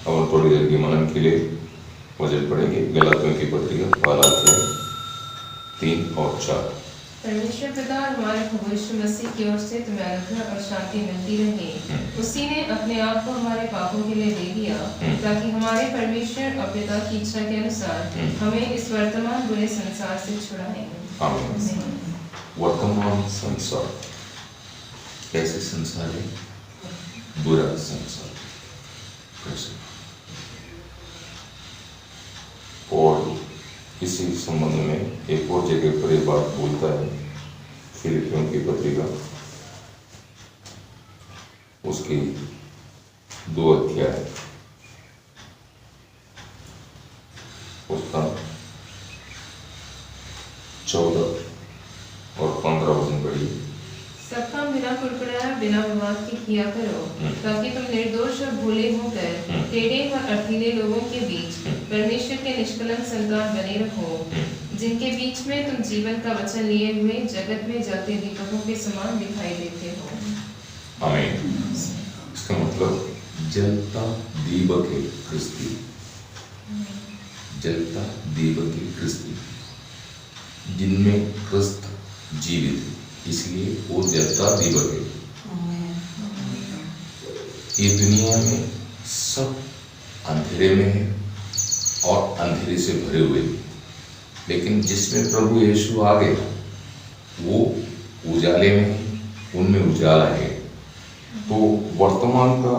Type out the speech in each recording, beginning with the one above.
हम थोड़ी देर के मनन के लिए वचन पढ़ेंगे। गलातियों की पत्रिका पहला अध्याय 3 और 4। परमेश्वर पिता और हमारे प्रभु यीशु मसीह की ओर से तुम्हें अनुग्रह और शांति मिलती रहे। उसी ने अपने आप को हमारे पापों के लिए दे दिया ताकि हमारे परमेश्वर और पिता की इच्छा के अनुसार हमें इस वर्तमान बुरे संसार से छुड़ाए। आमीन। वर्तमान संसार कैसे संसार है? बुरा संसार कैसे? और इसी संबंध में एक और जगह पर ये बात बोलता है, फिलिपियों की पत्रिका उसकी 2 अध्याय उसका 14 और 15 वचन पढ़िए। सब काम बिना कुड़कुड़ाया बिना विवाद के किया करो ताकि तुम निर्दोष और भोले होकर टेढ़े और अर्थीले लोगों के बीच परमेश्वर के निष्कलंक संतान बने रहो, जिनके बीच में तुम जीवन का वचन लिए हुए जगत में जलते दीपकों के समान दिखाई देते हो। आमीन। इसका मतलब जलता दीपक है क्रिस्ती, जलता दीपक है क्रिस्ती, जिनमें क्रिस्त जीवित है, इसलिए वो जलता दीपक है। ये दुनिया में सब अंधेरे में है और अंधेरे से भरे हुए, लेकिन जिसमें प्रभु यीशु आ गया वो उजाले में है, उनमें उजाला है। तो वर्तमान का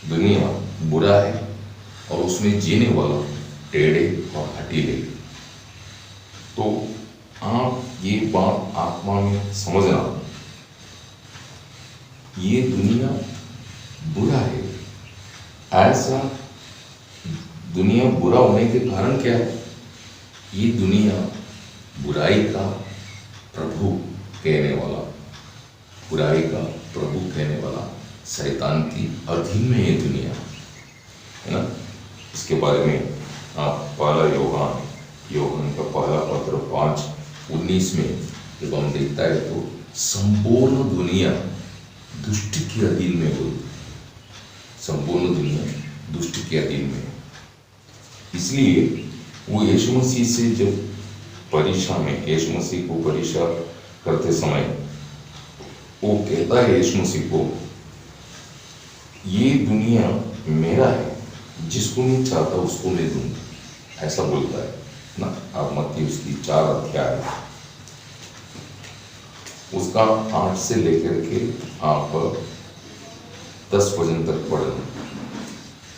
दुनिया बुरा है और उसमें जीने वाला टेढ़े और हठीले। तो आप ये बात आत्मा में समझना, ये दुनिया बुरा है। ऐसा दुनिया बुरा होने के कारण क्या है? ये दुनिया बुराई का प्रभु कहने वाला, बुराई का प्रभु कहने वाला शैतान की अधीन में ये दुनिया है ना। इसके बारे में आप पहला योहान का पहला पत्र 5:19 में जब हम देखता है तो संपूर्ण दुनिया दुष्ट के अधीन में हो, संपूर्ण दुनिया दुष्ट के अधीन में। इसलिए वो यीशु मसीह से जब परीक्षा में यीशु मसीह को परीक्षा करते समय वो कहता है यीशु मसीह को, ये दुनिया मेरा है, जिसको मैं चाहता उसको मैं दूंगा, ऐसा बोलता है ना। आप मत्ती उसकी 4 अध्याय उसका 8 से लेकर के आप 10 वचन तक पढ़ना।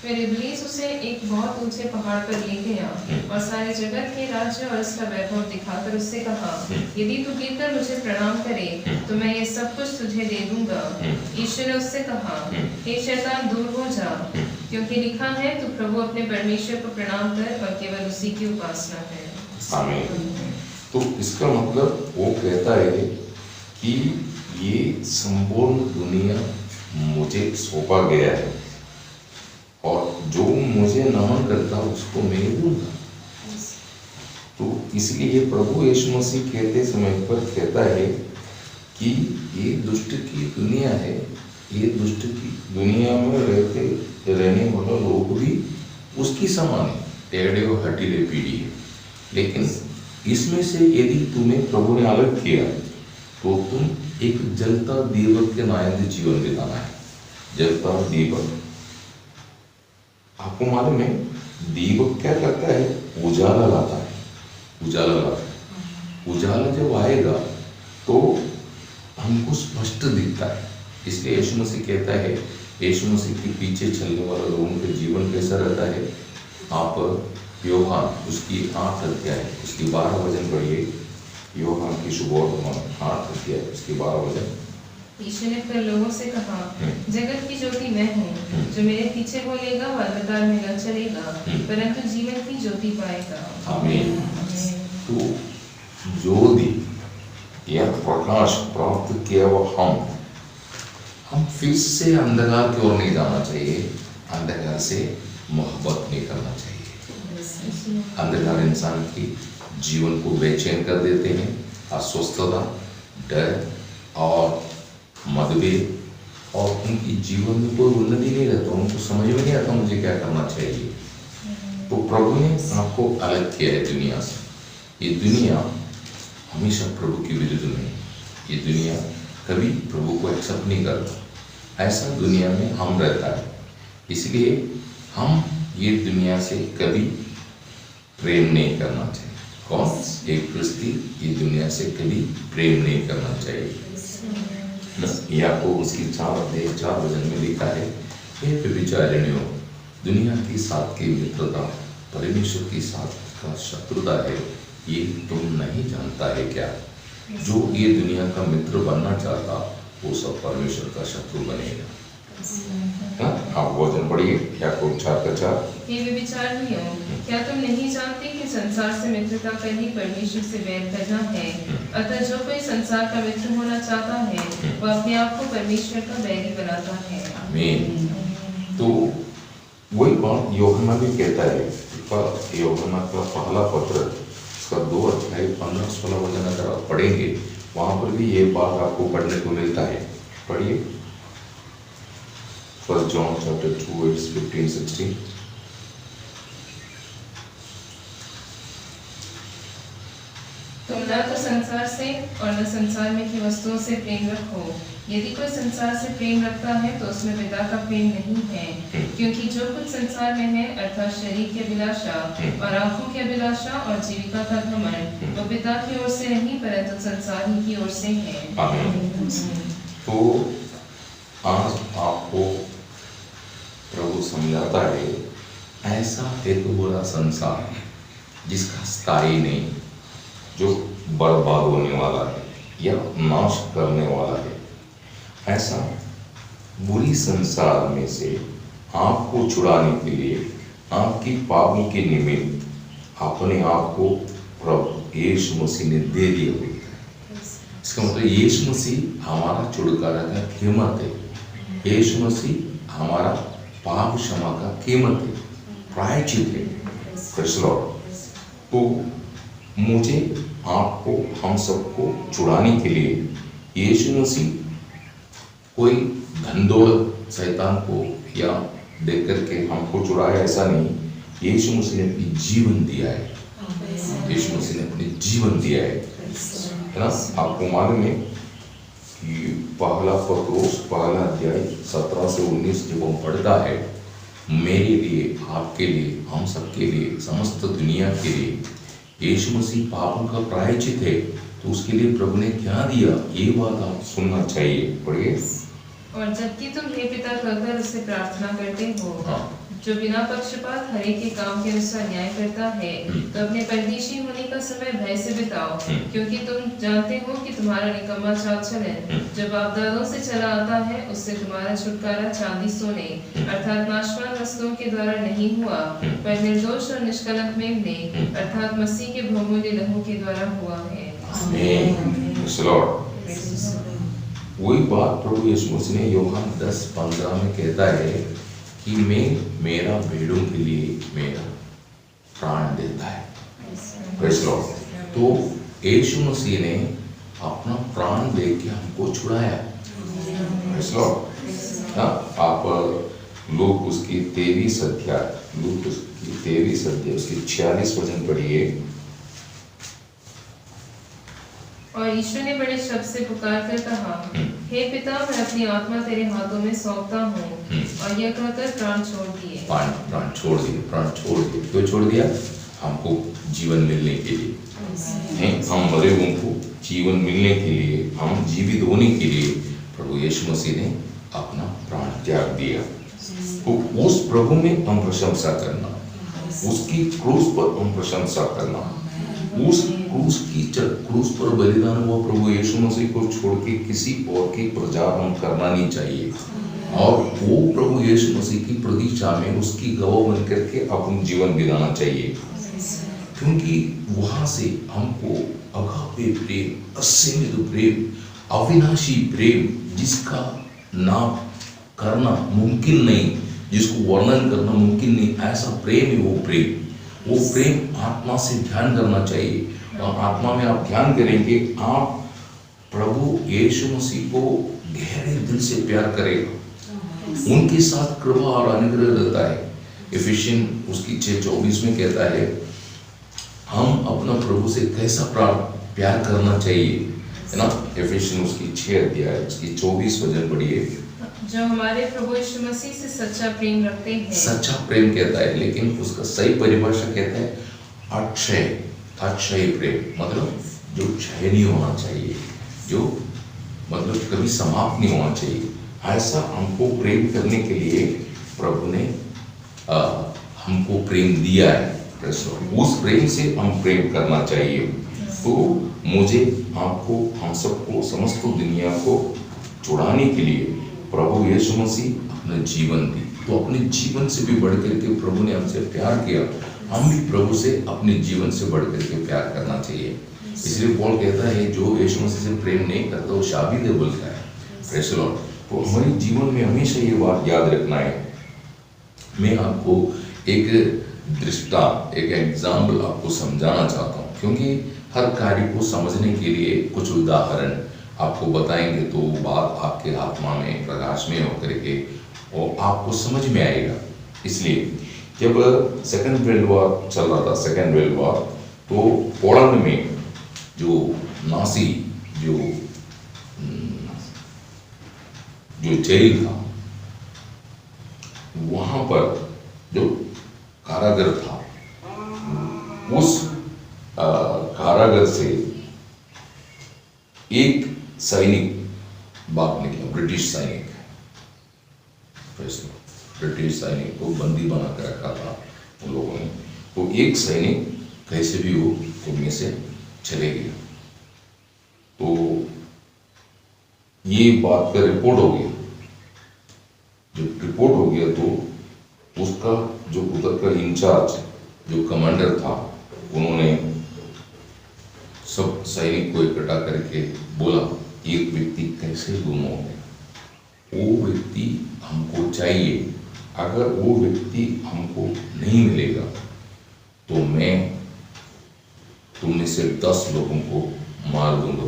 फिर इब्लीस उसे एक बहुत ऊंचे पहाड़ पर ले गया और सारे जगत के राज्य और उसका वैभव दिखाकर उससे कहा, यदि तू गिरकर मुझे प्रणाम करे तो मैं ये सब कुछ तुझे दे दूंगा। ईश्वर ने उससे कहा, हे शैतान दूर हो जा, क्योंकि लिखा है तू प्रभु अपने परमेश्वर को प्रणाम कर और केवल उसी की उपासना कर। आमीन। तो इसका मतलब वो कहता है कि ये संपूर्ण दुनिया मुझे सौंपा गया है और जो मुझे नमन करता उसको मैं दूंगा। तो इसलिए प्रभु यीशु मसीह कहते समय पर कहता है कि ये दुष्ट की दुनिया है, ये दुष्ट की दुनिया में रहने वाला लोग भी उसकी समान है, टेढ़े और हठीले पीढ़ी है। लेकिन इसमें से यदि तुम्हें प्रभु ने अलग किया तो तुम एक जलता दीपक के नायंद जीवन बिताना है। जलता दीपक, आपको मालूम है दीपक क्या करता है? उजाला लाता है, उजाला लाता है। उजाला जब आएगा तो हमको स्पष्ट दिखता है। इसलिए यीशु मसीह कहता है, यीशु मसीह के पीछे चलने वाला लोगों का जीवन कैसा रहता है? आप योहान उसकी 8 अध्याय उसकी 12 वचन पढ़िए। योहान की शुभवर्तमान 8 अध्याय उसकी 12 वचन। यीशु ने फिर लोगों से कहा, जगत की ज्योति मैं हूँ, जो मेरे पीछे बोलेगा वह अंधकार में न चलेगा परंतु जीवन की ज्योति पाएगा। आमीन। तो ज्योति या प्रकाश प्राप्त किया हुआ हम फिर से अंधकार की ओर नहीं जाना चाहिए, अंधकार से मोहब्बत नहीं करना चाहिए। अंधकार इंसान की जीवन को बेचैन कर देते हैं। अस्वस्थता, डर और मतभेद और उनकी जीवन में कोई उन्नति नहीं रहता, उनको समझ में नहीं आता मुझे क्या करना चाहिए। तो प्रभु ने आपको अलग किया है दुनिया से। ये दुनिया हमेशा प्रभु के विरुद्ध में, ये दुनिया कभी प्रभु को एक्सेप्ट नहीं करता। ऐसा दुनिया में हम रहता है, इसलिए हम ये दुनिया से कभी प्रेम नहीं करना चाहिए। कौन? एक क्रिस्ती ये दुनिया से कभी प्रेम नहीं करना चाहिए। याकूब उसकी 4 वचन में लिखा है, हे व्यभिचारिणियों, दुनिया के साथ की मित्रता परमेश्वर के साथ का शत्रुता है, ये तुम नहीं जानता है क्या? जो ये दुनिया का मित्र बनना चाहता वो सब परमेश्वर का शत्रु बनेगा। आप वचन पढ़िए, याकूब 4:4। हे व्यभिचारिणियों, क्या तुम नहीं जानते कि संसार से मित्रता करनी परमेश्वर से बैर करना है? अतः जो कोई संसार का मित्र होना चाहता है वह अपने आप को परमेश्वर का बैरी बनाता है। आमीन। तो वही बात यूहन्ना भी कहता है, यूहन्ना का पहला पत्र उसका 2 अध्याय 15-16 वचन अगर आप पढ़ेंगे वहाँ पर भी ये बात आपको पढ़ने को मिलता है। पढ़िए 1 John chapter 2 verse 15-16। तुम न तो संसार से और न संसार में की वस्तुओं से प्रेम रखो। यदि कोई संसार से प्रेम रखता है तो उसमें पिता का प्रेम नहीं है, क्योंकि जो कुछ संसार में है अर्थात शरीर की अभिलाषा और आंखों की अभिलाषा और जीविका का घमंड, वो पिता की ओर से नहीं परंतु संसार ही की ओर से है। तो आज आपको प्रभु समझाता है, ऐसा एक बुरा संसार जिसका स्थायी नहीं, जो बर्बाद होने वाला है या नाश करने वाला है, ऐसा बुरी संसार में से आपको छुड़ाने के लिए आपकी पापों के निमित्त अपने आप को प्रभु यीशु मसीह ने दे दिया हुआ है। इसका मतलब यीशु मसीह हमारा छुटकारा का कीमत है। यीशु मसीह हमारा पाप क्षमा का कीमत है, प्रायश्चित है। Praise Lord. तो मुझे, आपको, हम सबको छुड़ाने के लिए यीशु मसीह कोई धन दौलत शैतान को या देख करके हमको छुड़ाया, ऐसा नहीं। यीशु मसीह ने अपनी जीवन दिया है, यीशु मसीह ने अपनी जीवन दिया है ना। आपको मालूम है कि पहला पत्रोस पहला अध्याय 17 से 19 जब हम पढ़ता है, मेरे लिए, आपके लिए, हम सबके लिए, समस्त दुनिया के लिए यीशु मसीह पापों का प्रायश्चित है, तो उसके लिए प्रभु ने क्या दिया, ये बात आप सुनना चाहिए। पढ़िए। और जबकि तुम हे पिता कहकर उससे प्रार्थना करते हो, जो बिना पक्षपात हर एक के काम के अनुसार न्याय करता है, तो अपने परदेशी होने का समय भय से बिताओ, क्योंकि तुम जानते हो कि तुम्हारा निकम्मा चाल चलन जो बाप दादों से चला आता है, उससे तुम्हारा छुटकारा चांदी सोने अर्थात नाशवान वस्तुओं के द्वारा नहीं हुआ, पर निर्दोष और निष्कलंक मेमने अर्थात मसीह के बहुमूल्य लहू के द्वारा हुआ है। वही बात प्रभु यीशु मसीह ने यूहन्ना 10:15 में कहता है कि मैं मेरा भेड़ों के लिए मेरा प्राण देता है। Praise Lord. तो यीशु मसीह ने अपना प्राण दे के हमको छुड़ाया। Praise Lord. आप लोग उसकी 23 अध्याय, लूक उसकी 23 अध्याय उसकी 46 वचन पढ़िए। और ईश्वर ने बड़े शब्द से पुकार कर कहा, हे पिता, मैं अपनी आत्मा तेरे हाथों में सौंपता हूँ। और यह कहकर प्राण छोड़ दिए। प्राण छोड़ दिए। क्यों छोड़ दिया? हमको जीवन मिलने के लिए। हम मरे हुओं को जीवन मिलने के लिए, हम जीवित होने के लिए प्रभु यीशु मसीह ने अपना प्राण त्याग दिया। तो उस प्रभु में हम प्रशंसा करना, उसकी क्रूस पर हम प्रशंसा करना, उस क्रूस पर बलिदान हुआ प्रभु यीशु मसीह को छोड़ के किसी और की प्रचार हम करना नहीं चाहिए। और वो प्रभु यीशु मसीह की प्रतीक्षा में उसकी गवाह बन करके अपना जीवन बिताना चाहिए, क्योंकि वहां से हमको अगापे प्रेम, असीमित प्रेम, अविनाशी प्रेम, जिसका नाम करना मुमकिन नहीं, जिसको वर्णन करना मुमकिन नहीं, ऐसा प्रेम है वो प्रेम आत्मा से ध्यान करना चाहिए। और आत्मा में आप ध्यान करेंगे, आप प्रभु यीशु मसीह को गहरे दिल से प्यार करेगा, उनके साथ कृपा और अनुग्रह रहता है। इफिशियन उसकी 6:24 में कहता है हम अपना प्रभु से कैसा प्यार करना चाहिए, है ना। इफिशियन उसकी 6 अध्याय उसकी 24 वचन पढ़िए। जो हमारे प्रभु यीशु मसीह से सच्चा प्रेम रखते हैं। सच्चा प्रेम कहता है, लेकिन उसका सही परिभाषा कहता है अक्षय प्रेम, मतलब जो क्षय नहीं होना चाहिए, जो मतलब कभी समाप्त नहीं होना चाहिए। ऐसा हमको प्रेम करने के लिए प्रभु ने हमको प्रेम दिया है। उस प्रेम से हम प्रेम करना चाहिए। तो मुझे, आपको, हम सबको, समस्त दुनिया को छुड़ाने के लिए प्रभु यीशु मसीह अपना जीवन दी। तो अपने जीवन से भी बढ़ करके प्रभु ने हमसे प्यार किया, हम भी प्रभु से अपने जीवन से बढ़ करके प्यार करना चाहिए। इसलिए पौल कहता है जो यीशु मसीह से प्रेम नहीं करता वो शादीशुदा बोलता है। Praise the lord. तो हमारे जीवन में हमेशा ये बात याद रखना है। मैं आपको एक दृष्टांत, एक एग्जाम्पल आपको समझाना चाहता हूँ, क्योंकि हर कार्य को समझने के लिए कुछ उदाहरण आपको बताएंगे तो बात आपके आत्मा में, प्रकाश में होकर के और आपको समझ में आएगा। इसलिए जब सेकेंड वर्ल्ड वॉर चल रहा था, सेकेंड वर्ल्ड वॉर, तो पोलैंड में जो नासी जो जेल था, वहां पर जो कारागर था, उस कारागर से एक सैनिक बाहर निकला, ब्रिटिश सैनिक। ब्रिटिश सैनिक को बंदी बना कर रखा था उन लोगों ने। तो एक सैनिक कैसे भी हो उनमें से चले गया। तो ये बात का रिपोर्ट हो गया। जब रिपोर्ट हो गया तो उसका जो उधर का इंचार्ज, जो कमांडर था, उन्होंने सब सैनिक को इकट्ठा करके बोला एक व्यक्ति कैसे गुम हो गया, वो व्यक्ति हमको चाहिए। अगर वो व्यक्ति हमको नहीं मिलेगा तो मैं तुमने से 10 लोगों को मार दूंगा,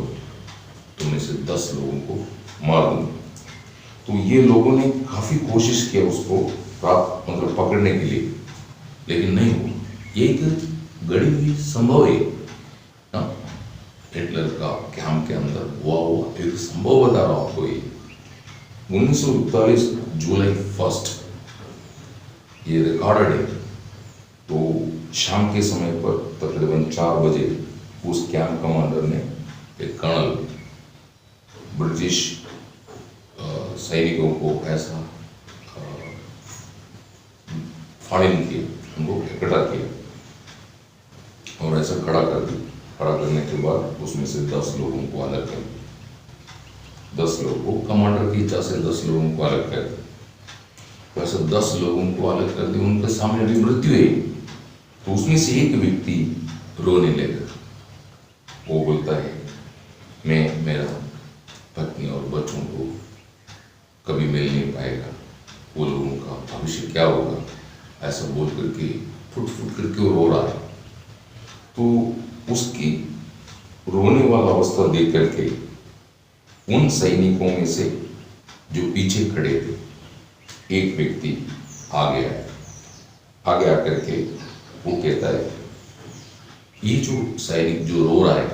तुमने से 10 लोगों को मार दूंगा। तो ये लोगों ने काफी कोशिश किया उसको प्राप्त, मतलब पकड़ने के लिए, लेकिन नहीं हुआ। एक गड़ी हुई संभव है ना, हिटलर का कैंप के अंदर हुआ एक संभव बता रहा हूं आपको। ये 1941 जुलाई 1 ये रिकॉर्डेड है। तो शाम के समय पर तकरीबन 4 बजे उस कैंप कमांडर ने, एक कर्नल, ब्रिटिश सैनिकों को ऐसा फायरिंग किया, उनको इकट्ठा किया और ऐसा खड़ा कर दिया। खड़ा करने के बाद उसमें से 10 लोगों को अलग कर दिया। 10 लोगों को, कमांडर की इच्छा से 10 लोगों को अलग कर दिया। तो ऐसा 10 लोगों को अलग कर दिया, उनके सामने भी मृत्यु है। तो उसमें से एक व्यक्ति रोने लगा। वो बोलता है मैं, मेरा पत्नी और बच्चों को कभी मिल नहीं पाएगा, वो लोगों का भविष्य क्या होगा, ऐसा बोल करके फुट फुट करके वो रो रहा है। तो उसकी रोने वाला अवस्था देख करके उन सैनिकों में से जो पीछे खड़े थे, एक व्यक्ति आगे आकर के वो कहता है ये जो सैनिक जो रो रहा है,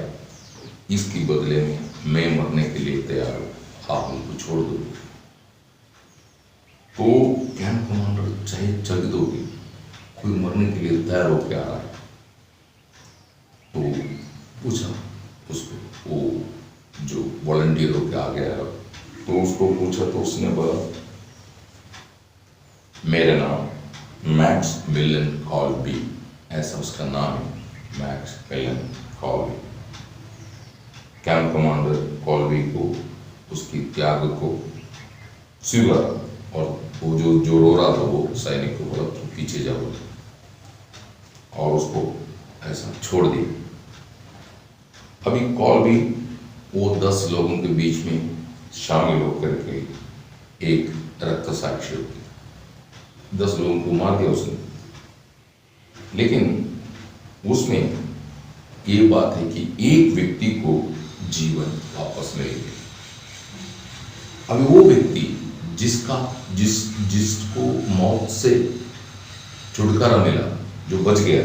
इसके बदले में मैं मरने के लिए तैयार हूं, आप उनको छोड़ दो। तो कैंप कमांडर चाहे चकित हो गई, कोई मरने के लिए तैयार होकर आ रहा है। तो पूछा उसको, वो जो वॉलंटियर होकर आ गया, तो उसको पूछा तो उसने बोला मेरा नाम मैक्स मिलन कॉल्बी, ऐसा उसका नाम है, मैक्स मिलन कॉल्बी। कैंप कमांडर कॉल्बी को उसकी त्याग को स्वीकारा और वो जो रो रहा था वो सैनिक को बोला तो पीछे जाओ, और उसको ऐसा छोड़ दिया। अभी कॉल्बी वो 10 लोगों के बीच में शामिल होकर के एक रक्त साक्षी हो गया। 10 लोगों को मार दिया उसने, लेकिन उसमें ये बात है कि एक व्यक्ति को जीवन वापस मिल गया। अभी वो व्यक्ति जिसको मौत से छुटकारा मिला, जो बच गया,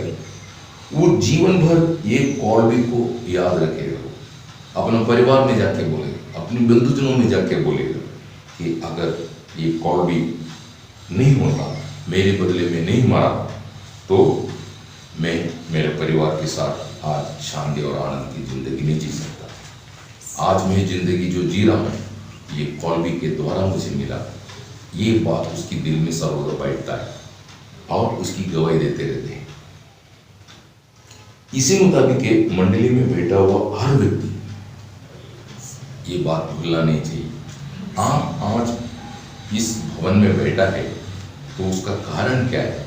वो जीवन भर ये कॉल्बी को याद रखेगा, अपने परिवार में जाके बोलेगा, अपने बंधुजनों में जाके बोलेगा कि अगर ये कॉल्बी नहीं होता, मेरे बदले में नहीं मारा, तो मैं मेरे परिवार के साथ आज शांति और आनंद की जिंदगी नहीं जी सकता। आज मैं जिंदगी जो जी रहा हूँ, ये कॉल्बी के द्वारा मुझे मिला। ये बात उसकी दिल में सर्वदा बैठता है और उसकी गवाही देते रहते हैं। इसी मुताबिक मंडली में बैठा हुआ हर व्यक्ति ये बात भूलना नहीं चाहिए। आप आज इस भवन में बैठा है तो उसका कारण क्या है?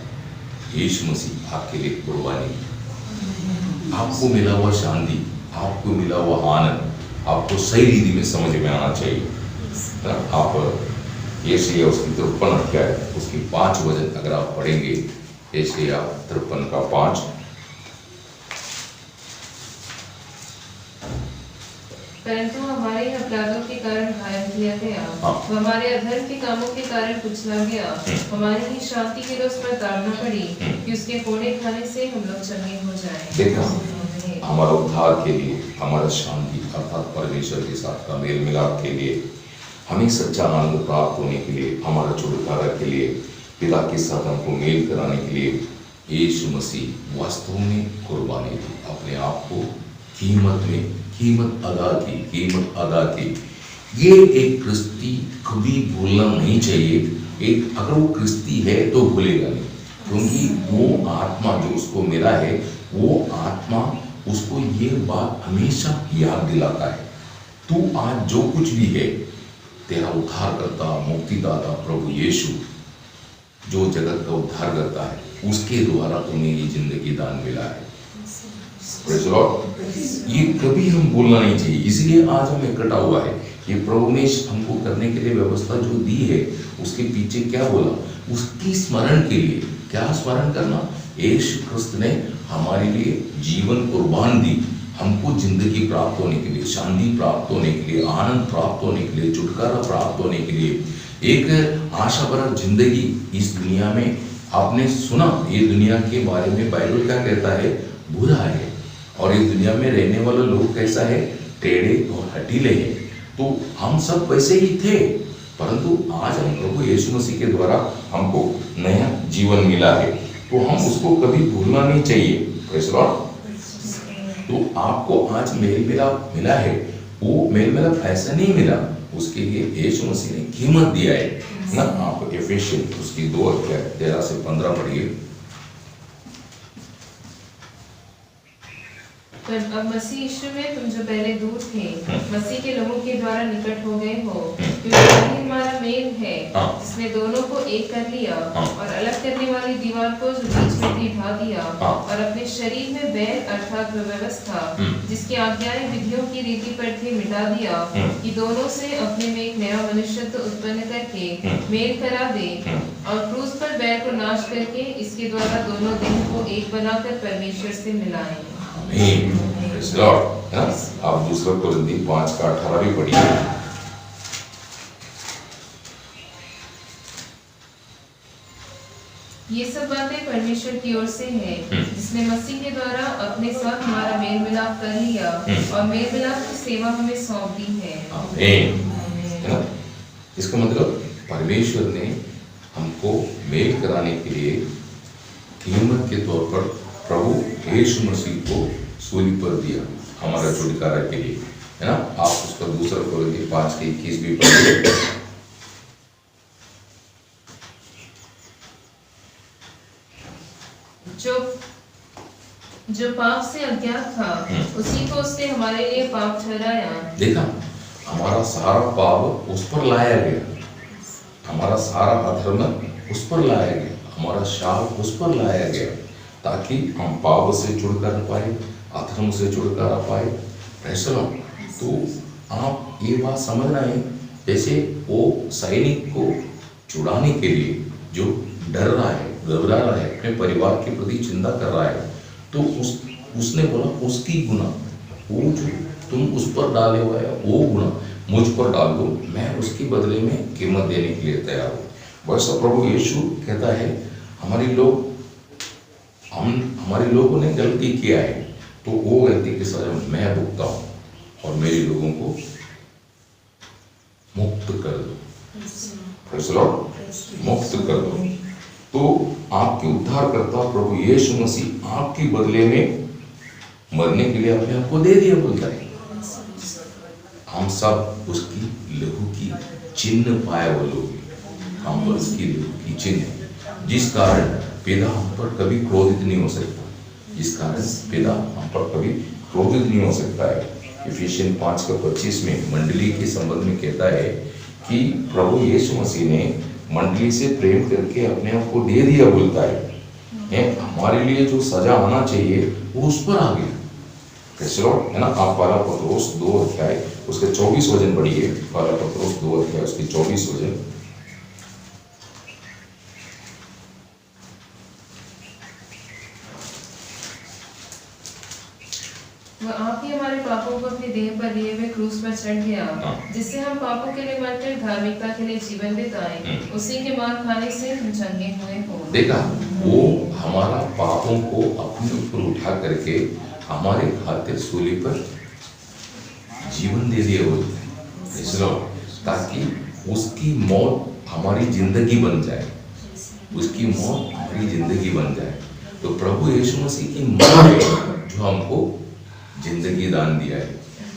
यीशु मसीह आपके लिए कुर्बानी, आपको मिला हुआ शांति, आपको मिला हुआ आनंद आपको सही रीति में समझ में आना चाहिए। आप यशायाह उसकी 53 अध्याय उसकी 5 वचन अगर आप पढ़ेंगे, यशायाह 53 का 5, परंतु हमारे अपराधों के कारण घायल किया गया, हमारे अधर्म के कामों के कारण कुचला गया, हमारी ही शांति के लिए उस पर ताड़ना पड़ी कि उसके कोड़े खाने से हम लोग चंगे हो जाएं। देखा, हमारा उद्धार के लिए, हमारा शांति अर्थात परमेश्वर के साथ का मेल मिलाप के लिए, हमें सच्चा आनंद प्राप्त होने के लिए, हमारा छुटकारा के लिए, पिता के साथ हमको मेल कराने के लिए यीशु मसीह वास्तव में कुर्बानी दी, अपने आप को कीमत अदा की। ये एक क्रिस्ती कभी भूलना नहीं चाहिए। एक अगर वो क्रिस्ती है तो भूलेगा नहीं, क्योंकि वो आत्मा जो उसको मिला है, वो आत्मा उसको ये बात हमेशा याद दिलाता है, तू आज जो कुछ भी है, तेरा उद्धारकर्ता मुक्तिदाता प्रभु यीशु जो जगत का उद्धार करता है, उसके द्वारा तुम्हें ये जिंदगी दान मिला है। ये कभी हम भूलना नहीं चाहिए। इसलिए आज हम इकट्ठा हुआ है। ये प्रभु ने हमको करने के लिए व्यवस्था जो दी है, उसके पीछे क्या बोला? उसकी स्मरण के लिए। क्या स्मरण करना? यीशु क्रिस्त ने हमारे लिए जीवन कुर्बान दी, हमको जिंदगी प्राप्त होने के लिए, शांति प्राप्त होने के लिए, आनंद प्राप्त होने के लिए, छुटकारा प्राप्त होने के लिए, एक आशा भरा जिंदगी इस दुनिया में। आपने सुना ये दुनिया के बारे में बाइबल क्या कहता है? बुरा है, और इस दुनिया में रहने वाले लोग कैसा है? टेढ़े और हठीले हैं। तो हम सब वैसे ही थे, परंतु आज हम प्रभु यीशु मसीह के द्वारा हमको नया जीवन मिला है, तो हम उसको कभी भूलना नहीं चाहिए। Praise Lord. तो आपको आज मेल मिलाप मिला है, वो मेल मिलाप ऐसा नहीं मिला, उसके लिए यीशु मसीह ने कीमत दिया है ना। आप एफेसियन उसकी 2 अध्याय 13 से 15 पढ़िए। पर अब मसीह यीशु में तुम जो पहले दूर थे, मसीह के लोगों के द्वारा निकट हो गए हो, क्योंकि वही हमारा मेल है, जिसने दोनों को एक कर लिया और अलग करने वाली दीवार को जो बीच में थी ढा दिया, और अपने शरीर में बैर अर्थात व्यवस्था, जिसकी आज्ञाएं विधियों की रीति पर थे, मिटा दिया, कि दोनों से अपने में एक नया मनुष्यत्व उत्पन्न करके मेल करा दे, और क्रूस पर बैर को नाश करके इसके द्वारा दोनों देह को एक बनाकर परमेश्वर से मिलाएं। Praise Lord. आप 2 कोरिन्थी 5 का 18 भी पढ़िए। ये सब बातें परमेश्वर की ओर से हैं, जिसने मसीह के द्वारा अपने साथ हमारा मेल मिलाप कर लिया और मेल मिलाप की सेवा हमें सौंप दी है। आमीन। इसका मतलब परमेश्वर ने हमको मेल कराने के लिए कीमत के तौर पर प्रभु यीशु मसीह को सूली पर दिया, हमारा छुटकारा के लिए, है ना। आप उसका 2 कोरिन्थी 5 के 21 भी पढ़िए। जो पाप से अज्ञात था, उसी को उसने हमारे लिए पाप ठहराया। देखा, हमारा सारा पाप उस पर लाया गया, हमारा सारा अधर्म उस पर लाया गया, हमारा शाप उस पर लाया गया, ताकि हम पाप से छुटकारा पाए, अधर्म से छुटकारा पाए। Praise Lord. तो आप ये बात समझना है, जैसे वो सैनिक को छुड़ाने के लिए जो डर रहा है, घबरा रहा है, अपने परिवार के प्रति चिंता कर रहा है, तो उसने बोला उसकी गुना, वो जो तुम उस पर डाले हुआ है वो गुना मुझ पर डाल दो, मैं उसकी बदले में कीमत देने के लिए तैयार हूँ। वैसा प्रभु यीशु कहता है हमारे लोगों ने गलती किया है तो वो गलती की सजा मैं भुगता हूँ और मेरे लोगों को मुक्त कर दो, मुक्त कर दो। तो आपके उद्धारकर्ता प्रभु यीशु मसीह आपके बदले में मरने के लिए अपने आप को दे दिया बोलता है। हम सब उसकी लहू की चिन्ह पाए वो लोग, हम पर उसकी लहू की चिन्ह, जिस कारण पिता हम पर कभी क्रोधित नहीं हो सकता, जिस कारण पिता हम पर कभी क्रोधित नहीं हो सकता है। इफिसियन 5:25 में मंडली के संबंध में कहता है कि प्रभु यीशु मसीह ने मंडली से प्रेम करके अपने आप को दे दिया बोलता है। हमारे लिए जो सजा आना चाहिए वो उस पर आ गया, है ना। आप पहला पत्रोस 2 अध्याय उसके 24 वचन पढ़िए, पहला पत्रोस 2 अध्याय उसके 24 वचन। वह आप ही हमारे पापों को अपने देह पर लिए हुए क्रूस पर चढ़ गया, जिससे हम पापों के लिए मरकर धार्मिकता के लिए जीवन बिताएं। उसी के मार खाने से हम चंगे हुए हो। देखा, वो हमारा पापों को अपने ऊपर उठा करके हमारे खातिर सूली पर जीवन दे दिया बोलते हैं, ताकि उसकी मौत हमारी जिंदगी बन जाए, उसकी मौत हमारी जिंदगी बन जाए। तो प्रभु यीशु मसीह की मौत है जो हमको जिंदगी दान दिया है।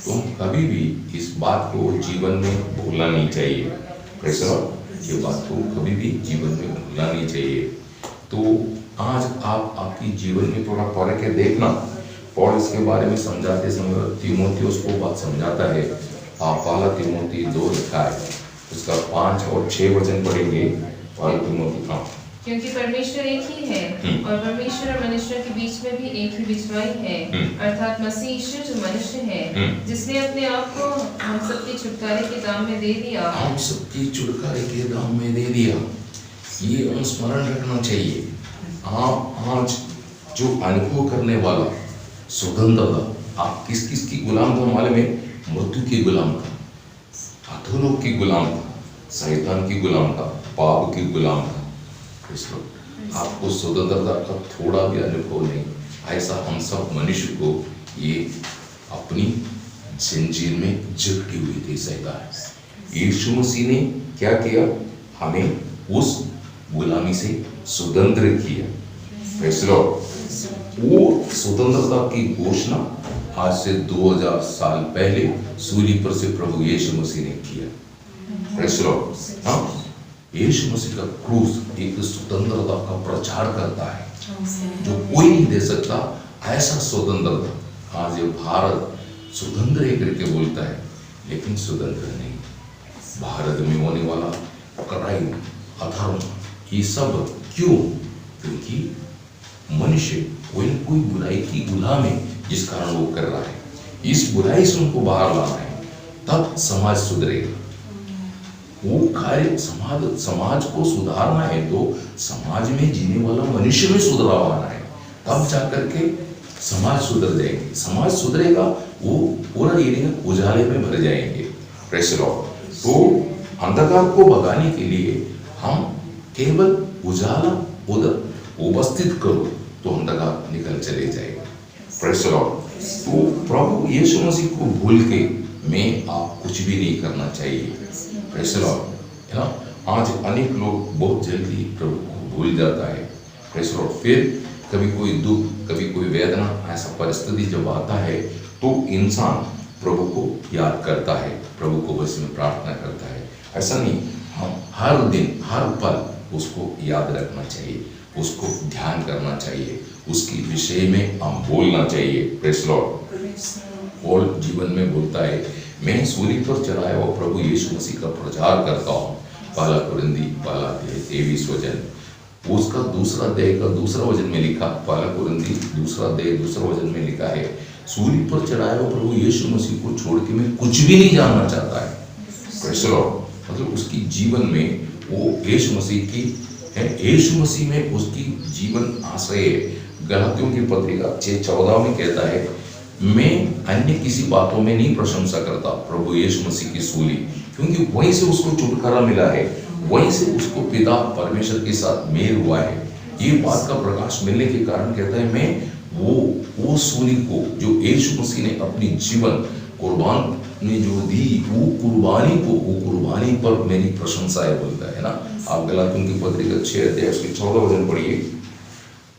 तो हम कभी भी इस बात को जीवन में भूलना नहीं चाहिए, ये बात को कभी भी जीवन में भूलना नहीं चाहिए। तो आज आप आपकी जीवन में थोड़ा पढ़ के देखना, और इसके बारे में समझाते समय तीमुथियुस को बात समझाता है। आप पहला तीमुथी 2 लिखा है, उसका 5 और 6 वचन पढ़ेंगे। पहला तीमुथी, क्योंकि परमेश्वर एक ही है और परमेश्वर और मनुष्य के बीच में भी एक ही बिचवाई है, अर्थात मसीह यीशु जो मनुष्य है, जिसने अपने आप को हम सबके छुटकारे के दाम में दे दिया, हम सबकी छुटकारे के दाम में दे दिया। ये हम स्मरण रखना चाहिए। आप आज जो अनुभव करने वाला स्वतंत्रता, आप किस किस की गुलाम था मालूम है? मृत्यु की गुलाम था, अधोलोक की गुलाम था, शैतान की गुलाम था, पाप की गुलाम था। आपको स्वतंत्रता का थोड़ा भी अनुभव नहीं। ऐसा हम सब मनुष्य को ये अपनी जंजीर में जकड़ी हुई थी शैतान। यीशु मसीह ने क्या किया? हमें उस गुलामी से स्वतंत्र किया। वो स्वतंत्रता की घोषणा आज से 2000 साल पहले सूली पर से प्रभु यीशु मसीह ने किया। यीशु मसीह का क्रूस एक स्वतंत्रता का प्रचार करता है जो कोई नहीं दे सकता। ऐसा स्वतंत्रता आज ये भारत स्वतंत्र है करके बोलता है, लेकिन स्वतंत्र नहीं। भारत में होने वाला क्राइम, अधर्म, ये सब क्यों? क्योंकि मनुष्य कोई कोई बुराई की गुलाम है, जिस कारण वो कर रहा है। इस बुराई से उनको बाहर लाना है, तब समाज सुधरेगा। वो कार्य समाज को सुधारना है तो समाज में जीने वाला मनुष्य में सुधार आना है, तब जाकर के समाज सुधर जाएंगे। समाज सुधरेगा, वो पूरा एरिया उजाले में भर जाएंगे। Press Lord. तो अंधकार को भगाने के लिए हम केवल उजाला उधर उपस्थित करो तो अंधकार निकल चले जाएगा। Press Lord. तो प्रभु यीशु मसीह को भूल के मैं आप कुछ भी नहीं करना चाहिए। प्रेस लॉर्ड, है ना। आज अनेक लोग बहुत जल्दी प्रभु को भूल जाता है। Press Lord. फिर कभी कोई दुख, कभी कोई वेदना, ऐसा परिस्थिति जब आता है तो इंसान प्रभु को याद करता है, प्रभु को बस में प्रार्थना करता है। ऐसा नहीं, हम हर दिन हर पल उसको याद रखना चाहिए, उसको ध्यान करना चाहिए, उसकी विषय में हम बोलना चाहिए। Press Lord. और जीवन में बोलता है, मैं सूली पर चढ़ाया हुआ प्रभु यीशु मसीह का प्रचार करता हूँ। पहला कुरिन्थी 23 वचन, उसका दूसरा अध्याय का दूसरा वचन में लिखा, पहला कुरिन्थी दूसरा अध्याय दूसरा वचन में लिखा है, सूली पर चढ़ाया हुआ प्रभु यीशु मसीह को छोड़ के मैं कुछ भी नहीं जानना चाहता है। Praise the Lord. मतलब उसकी जीवन में वो यीशु मसीह की है, यीशु मसीह में उसकी जीवन आश्रय है। गलातियों की पत्रिका 6:14 में कहता है, मैं अन्य किसी बातों में नहीं प्रशंसा करता प्रभु यीशु मसीह की सूली, क्योंकि वहीं से उसको छुटकारा मिला है, वहीं से उसको पिता परमेश्वर के साथ मेल हुआ है। ये बात का प्रकाश मिलने के कारण कहता है मैं वो सूली को जो यीशु मसीह ने अपनी जीवन कुर्बान ने जो दी, वो कुर्बानी पर मेरी प्रशंसा है बोलता है ना। आप गलातियों की पत्री का 6 अध्याय उसके 14 वचन पढ़िए।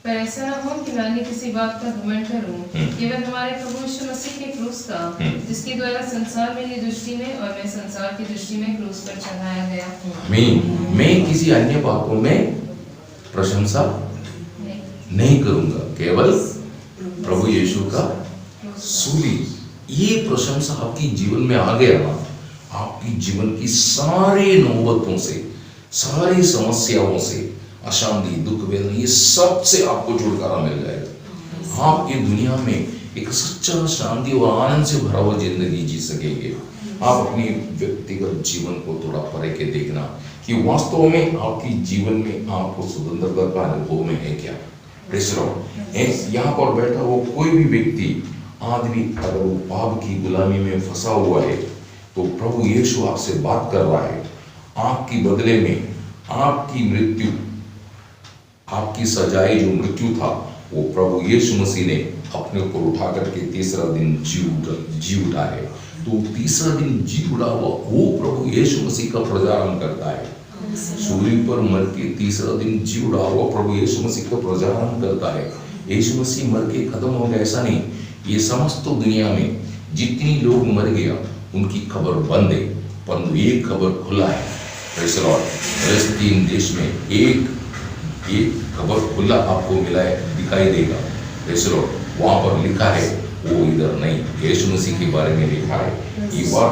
पर ऐसा न हो कि मैं किसी बात का घमंड करूं, केवल हमारे प्रभु यीशु मसीह के क्रूस का, जिसके द्वारा संसार मेरी दृष्टि में और मैं संसार की दृष्टि में क्रूस पर चढ़ाया गया हूं। आमीन। मैं किसी अन्य बातों में प्रशंसा नहीं करूंगा, केवल प्रभु यीशु का सूली। ये प्रशंसा आपकी जीवन में आ गया ना, आपकी जीवन की सारी नौबतों से, सारी समस्याओं से, अशांति, दुख, वेदना, ये सब से आपको छुटकारा मिल जाएगा। आप ये दुनिया में एक सच्चा शांति और आनंद से भरा हुआ जिंदगी जी सकेंगे। आप अपनी व्यक्तिगत जीवन को थोड़ा परे के देखना कि वास्तव में आपकी जीवन में आपको स्वतंत्रता का अनुभव में है क्या। यहाँ पर बैठा वो कोई भी व्यक्ति, आदमी अगर वो पाप की गुलामी में फंसा हुआ है, तो प्रभु यीशु आपसे बात कर रहा है। आपकी बदले में आपकी मृत्यु, आपकी सजाए जो मृत्यु था, वो प्रभु यीशु मसीह ने अपने ऊपर उठा करके तीसरा दिन जी उठा है। तो तीसरा दिन जी उठा हुआ वो प्रभु यीशु मसीह का प्रचारण करता है। सूली पर मर के तीसरा दिन जी उठा हुआ प्रभु यीशु मसीह का प्रचारण करता है। यीशु मसीह मर के खत्म हो गया ऐसा नहीं, ये समस्त दुनिया में जितनी लोग मर गया उनकी खबर बंद है, परंतु एक खबर खुला है। Praise the Lord. फलस्तीन देश में एक खबर खुला आपको मिला है, दिखाई देगा। Praise the Lord. वहाँ पर लिखा है, वो इधर नहीं, यीशु मसीह के बारे में लिखा है। ये बात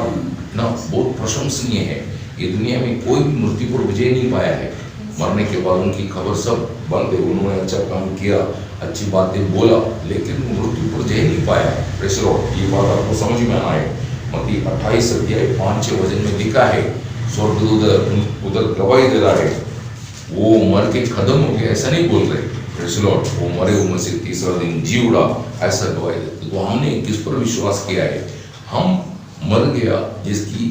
ना बहुत प्रशंसनीय है। ये दुनिया में कोई भी मृत्यु पर विजय नहीं पाया है। मरने के बाद उनकी खबर सब बंद है। उन्होंने अच्छा काम किया, अच्छी बातें बोला, लेकिन मृत्यु पर जय नहीं पाया है। Praise the Lord. ये बात आपको समझ में आए। मत्ती 28 अध्याय 5-6 वचन में लिखा है, स्वर्गदूत उधर गवाही दे रहा है, वो मर के खत्म हो गया ऐसा नहीं बोल रहे। Praise the Lord. वो मरे हुए से तीसरा दिन जी उड़ा ऐसा गवाही देते। तो हमने किस पर विश्वास किया है? हम मर गया जिसकी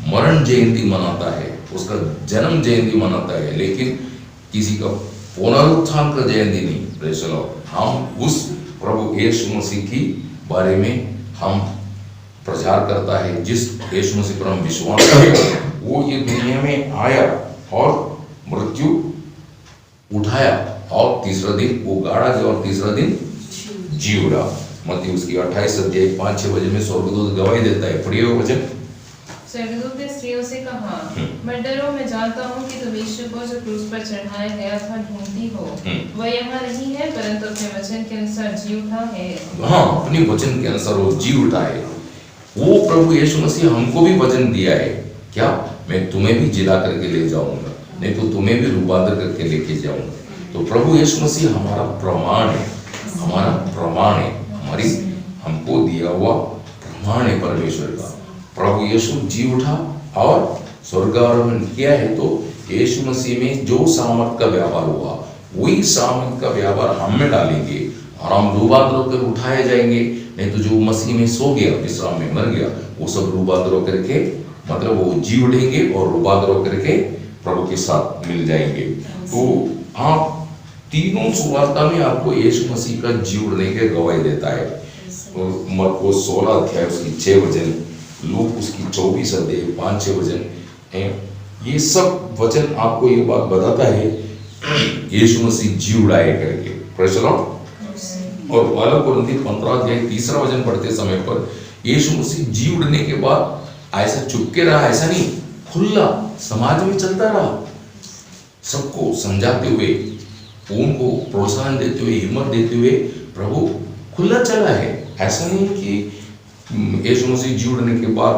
मरण जयंती मनाता है, उसका जन्म जयंती मनाता है, लेकिन किसी का पुनरुत्थान का जयंती नहीं। Praise the Lord. हम उस प्रभु यीशु मसीह की बारे में हम प्रचार करता है, जिस यीशु मसीह पर हम विश्वास करें, वो ये दुनिया में आया और मृत्यु उठाया और तीसरा दिन वो गाड़ा गया और तीसरा दिन जी उड़ा। मत्ती उसकी 28 अध्याय 5-6 वचन में स्वर्गदूत गवाही देता है। पढ़िए वो वचन। स्वर्गदूत ने स्त्रियों से कहा, मत डरो, मैं जानता हूँ कि तुम यीशु को जो क्रूस पर चढ़ाया गया था ढूंढती हो। वह यहाँ नहीं है, परंतु अपने वचन के अनुसार जी उठा है। हाँ, अपने वचन के अनुसार वो जी उठा है। वो प्रभु यीशु मसीह हमको भी वचन दिया है, क्या? मैं तुम्हें भी जिला करके ले जाऊंगा, नहीं तो तुम्हें भी रूपांतर करके लेके जाऊंगा। तो प्रभु यीशु मसीह हमारा प्रमाण है, हमारा प्रमाण है, हमारी हमको दिया हुआ प्रमाण है परमेश्वर का। प्रभु यीशु जी उठा और स्वर्गारोहण किया है। तो यीशु मसीह में जो सामर्थ का व्यापार हुआ, वही सामर्थ का व्यापार हम में डालेंगे और हम रूपांतर होकर उठाए जाएंगे। नहीं तो जो मसीह में सो गया, विश्राम में मर गया, वो सब रूपांतर होकर के, मतलब वो जी उठेंगे और रूपांतर होकर के प्रभु के साथ मिल जाएंगे। तो आप तीनों सुवार्ता में आपको यीशु मसीह का जी उठने के गवाही देता है। मरकुस 16 अध्याय उसकी 6 वचन, लूक उसकी 24 अध्याय 5-6 वचन, ये सब वचन आपको ये बात बताता है यीशु मसीह जी उड़ाए करके। Praise the Lord. और पहला कुरिन्थी 15 अध्याय 3 वचन पढ़ते समय पर यीशु मसीह जी उड़ने के बाद ऐसा चुपके रहा, ऐसा नहीं, खुला समाज में चलता रहा, सबको समझाते हुए, उनको प्रोत्साहन देते हुए, हिम्मत देते हुए प्रभु खुला चला है। ऐसा नहीं कि यीशु मसीह जी उड़ने के बाद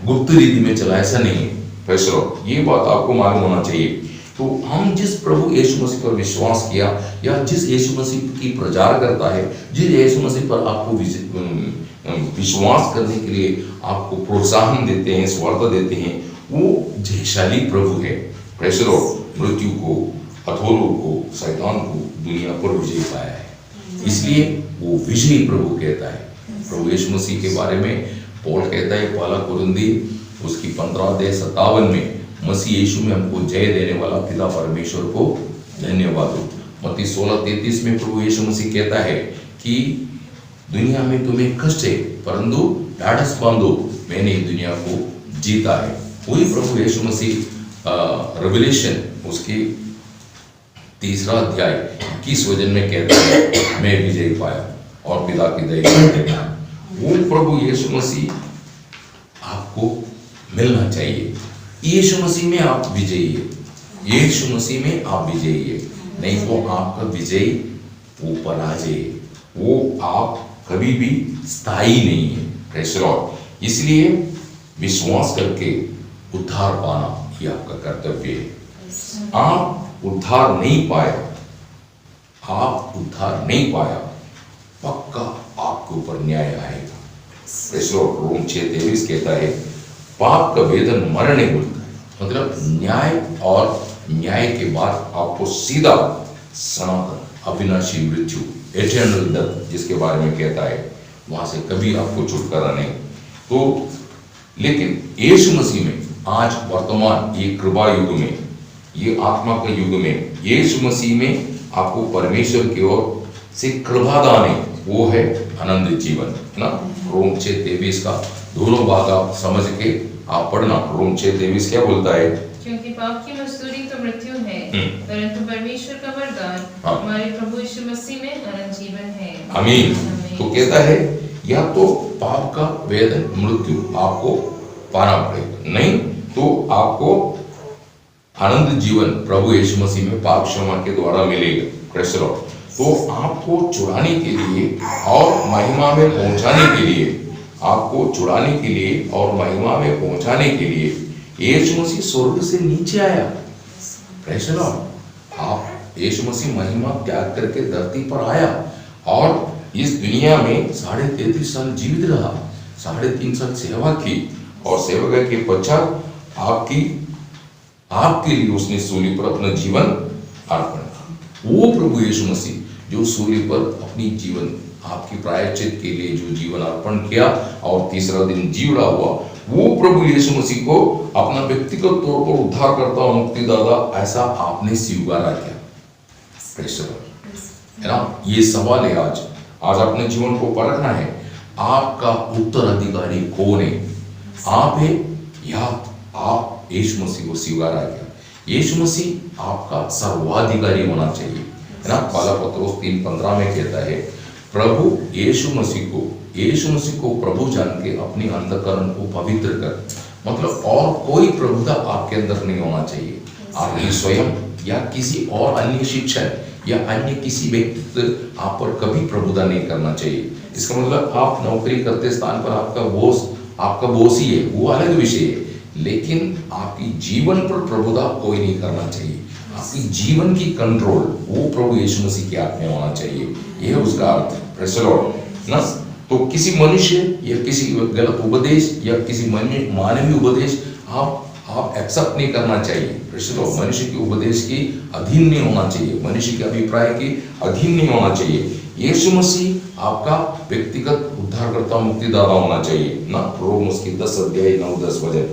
गुप्त रीति में चला, ऐसा नहीं है। Praise the Lord. ये बात आपको मालूम होना चाहिए। तो हम जिस प्रभु यीशु मसीह पर विश्वास किया, या जिस यीशु मसीह की प्रचार करता है, जिस यीशु मसीह पर आपको विश्वास करने के लिए आपको प्रोत्साहन देते हैं, स्वार्थ देते हैं, वो जयशाली प्रभु है। Praise the Lord. मृत्यु को, अधोलोक को, शैतान को दुनिया पर विजय पाया है। इसलिए वो विजयी प्रभु कहता है। प्रभु यीशु मसीह के बारे में पौल कहता है पहला कुरिन्थी उसकी 15:57 में, मसीह यीशु में हमको जय देने वाला पिता परमेश्वर को धन्यवाद हो। मत्ती 16:33 में प्रभु यीशु मसीह कहता है कि दुनिया में तुम्हें कष्ट है परंतु ढाढ़स बांधो, मैंने दुनिया को जीता है। वही प्रभु यीशु मसीह रेवलेशन उसके 3 अध्याय 21 वचन में कहता है मैं विजय पाया और पिता की दया से देखा। वो प्रभु यीशु मसीह आपको मिलना चाहिए। यीशु मसीह में आप विजयी है, यीशु मसीह में आप विजयी है, नहीं तो आपका विजय वो पराजय है, वो आप कभी भी स्थायी नहीं है। Praise the Lord. इसलिए विश्वास करके उद्धार पाना ये आपका कर्तव्य है। आप उद्धार नहीं पाया, आप उद्धार नहीं पाया, पक्का आपके ऊपर न्याय आएगा। Praise the Lord. रोम 6:23 कहता है पाप का वेतन मरण है बोलता है, मतलब न्याय, और न्याय के बाद आपको सीधा सनातन अविनाशी मृत्यु, एटर्नल डेथ जिसके बारे में कहता है, वहां से कभी आपको छुटकारा नहीं। तो लेकिन यीशु मसीह में आज वर्तमान ये कृपा युग में, ये आत्मा के युग में, यीशु मसीह में आपको परमेश्वर की ओर से कृपादान है, वो है आनंद जीवन, है ना। रोम 6:23 का दोनों भाग आप समझ के आप पढ़ना। रोम 6:23 क्या बोलता है? क्योंकि पाप की मजदूरी तो मृत्यु है, परंतु परमेश्वर का वरदान हमारे प्रभु यीशु मसीह में अनंत जीवन है। आमीन। तो कहता है या तो पाप का वेतन मृत्यु आपको पाना पड़ेगा, नहीं तो आपको आनंद जीवन प्रभु यीशु मसीह में पाप क्षमा के द्वारा मिलेगा। Praise the lord. तो आपको छुड़ाने के लिए और महिमा में पहुंचाने के लिए, आपको छुड़ाने के लिए और महिमा में पहुंचाने के लिए यीशु मसीह स्वर्ग से नीचे आया। Praise the Lord. आप यीशु मसीह महिमा त्याग करके धरती पर आया और इस दुनिया में 33.5 साल जीवित रहा, 3.5 साल सेवा की, और सेवा के पश्चात आपके लिए उसने सूली पर अपना जीवन अर्पण किया। वो प्रभु यीशु मसीह जो सूली पर अपनी जीवन आपकी प्रायश्चित के लिए जो जीवन अर्पण किया और तीसरा दिन जी उड़ा हुआ, वो प्रभु यीशु मसीह को अपना व्यक्तिगत तौर पर उद्धारकर्ता और मुक्तिदाता ऐसा आपने स्वीकारा किया। Praise the Lord. है ना। ये सवाल है आज अपने जीवन को परखना है, आपका उत्तराधिकारी कौन है? आप है या आप यीशु मसीह को स्वीकारा किया? यीशु मसीह आपका सर्वाधिकारी होना चाहिए, है ना। पहला पत्रोस 3:15 में कहता है प्रभु यीशु मसीह को प्रभु जान के अपनी अंतःकरण को पवित्र कर, मतलब और कोई प्रभुता आपके अंदर नहीं होना चाहिए। आपकी स्वयं या किसी और अन्य शिक्षक या अन्य किसी व्यक्तित्व आप पर कभी प्रभुता नहीं करना चाहिए। इसका मतलब आप नौकरी करते स्थान पर आपका बॉस ही है, वो अलग विषय है, लेकिन आपकी जीवन पर प्रभुता कोई नहीं करना चाहिए। आपकी जीवन की कंट्रोल वो प्रभु यीशु मसीह के हाथ में होना चाहिए, यह उसका अर्थ। प्रेज़ द लॉर्ड ना। तो किसी मनुष्य या किसी गलत उपदेश या किसी मानवीय उपदेश आप एक्सेप्ट नहीं करना चाहिए। Praise the Lord. मनुष्य के उपदेश की अधीन नहीं होना चाहिए, मनुष्य के अभिप्राय के अधीन नहीं होना चाहिए। यीशु मसीह आपका व्यक्तिगत उद्धारकर्ता मुक्तिदाता होना चाहिए ना। रोम उसकी 10:9-10 वचन।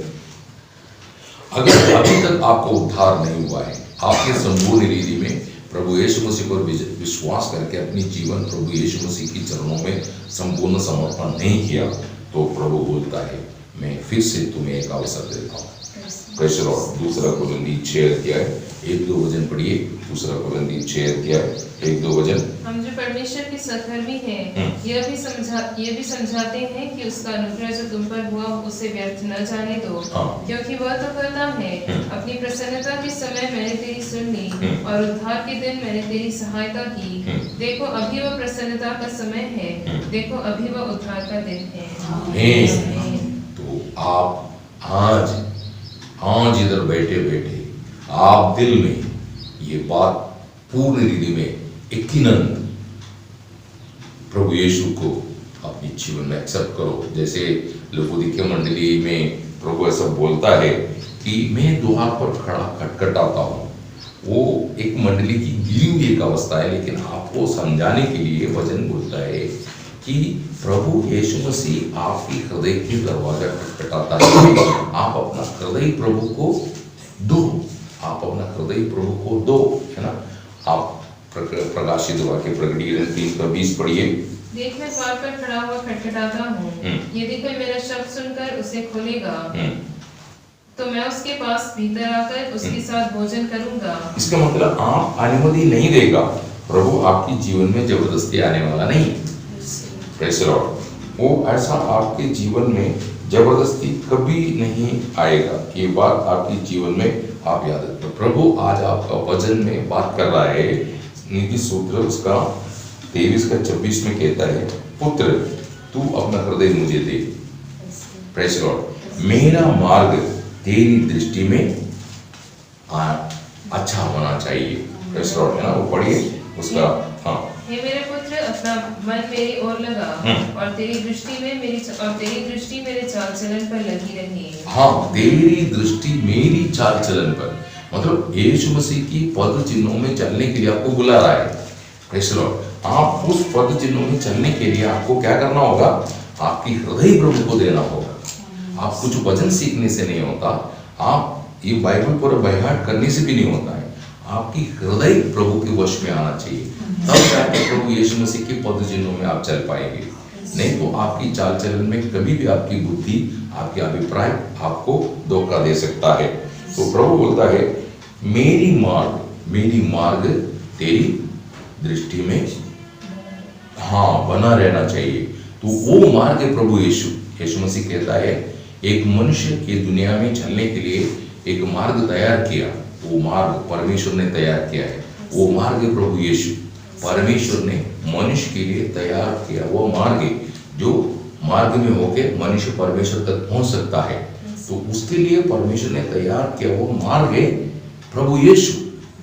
अगर अभी तक आपको उद्धार नहीं हुआ है, आपके संपूर्ण रीति में प्रभु यीशु मसीह पर विश्वास करके अपनी जीवन प्रभु यीशु मसीह की चरणों में संपूर्ण समर्पण नहीं किया, तो प्रभु बोलता है मैं फिर से तुम्हें एक अवसर देता हूँ। Praise the Lord. 2 कोरिन्थी 6:1-2 वचन पढ़िए। 2 कोरिन्थी 6:1-2 वचन। हम जो परमेश्वर के सत्कर्मी हैं, यह भी समझाते हैं कि उसका अनुग्रह जो तुम पर हुआ उसे व्यर्थ न जाने दो, क्योंकि वह तो कहता है अपनी प्रसन्नता के समय मैंने तेरी सुन ली और उद्धार के दिन मैंने तेरी सहायता की। देखो अभी वह प्रसन्नता का समय है, देखो अभी वह उद्धार का दिन है। तो आप आज इधर बैठे बैठे आप दिल में ये बात पूर्ण रीति में यकीनन प्रभु यीशु को अपने जीवन में एक्सेप्ट करो। जैसे लुफुदिकिया मंडली में प्रभु ऐसा बोलता है कि मैं द्वार पर खड़ा खटखटाता हूँ, वो एक मंडली की गिरी हुई एक अवस्था है, लेकिन आपको समझाने के लिए वचन बोलता है कि प्रभु यीशु मसीह आपकी हृदय की दरवाजा खटखटाता है। आप अपना हृदय प्रभु को दो, आप अपना हृदय प्रभु को दो, है ना। आप प्रकाशित वाक्य प्रकटीकरण 3:20 पढ़िए। देख मैं द्वार पर खड़ा हुआ खटखटाता हूँ, यदि कोई मेरा शब्द सुनकर उसे खोलेगा तो मैं उसके पास भीतर आकर उसके साथ भोजन करूंगा। इसका मतलब आप अनुमति नहीं देगा, प्रभु आपके जीवन में जबरदस्ती आने वाला नहीं। Praise the Lord. वो ऐसा आपके जीवन में जबरदस्ती कभी नहीं आएगा। ये बात आपके जीवन में आप याद रखो। प्रभु आज आपका वचन में बात कर रहा है। नीति सूत्र उसका 23:26 में कहता है, पुत्र तू अपना हृदय मुझे दे। Praise the Lord. मेरा मार्ग तेरी दृष्टि में अच्छा होना चाहिए। प्रेज़ द लॉर्ड, है ना। वो पढ़िए उसका। हाँ, हे मेरे पुत्र अपना मन मेरी ओर लगा और तेरी दृष्टि मेरे चाल चलन पर लगी रही। हाँ, तेरी दृष्टि मेरी चाल चलन पर, मतलब यीशु मसीह की पद चिन्हों में चलने के लिए आपको बुला रहा है। Praise the Lord. आप उस पद चिन्हों में चलने के लिए आपको क्या करना होगा? आपकी हृदय प्रभु को देना होगा। आप कुछ वचन सीखने से नहीं होता, आप ये बाइबल पर बहिहाट करने से भी नहीं होता है। आपकी हृदय प्रभु के वश में आना चाहिए, तब जाके प्रभु यीशु मसीह के पद चिन्हों में आप चल पाएंगे। नहीं तो आपकी चाल चलन में कभी भी आपकी बुद्धि, आपके अभिप्राय आपको धोखा दे सकता है। तो प्रभु बोलता है, मेरी मार्ग तेरी दृष्टि में हाँ बना रहना चाहिए। तो वो मार्ग है प्रभु यीशु मसीह कहता है, एक मनुष्य की दुनिया में चलने के लिए एक मार्ग तैयार किया। वो मार्ग परमेश्वर ने तैयार किया है। वो मार्ग है प्रभु यीशु। परमेश्वर ने मनुष्य के लिए तैयार किया वो मार्ग है, जो मार्ग में होके मनुष्य परमेश्वर तक पहुंच सकता है। तो उसके लिए परमेश्वर ने तैयार किया वो मार्ग है प्रभु यीशु,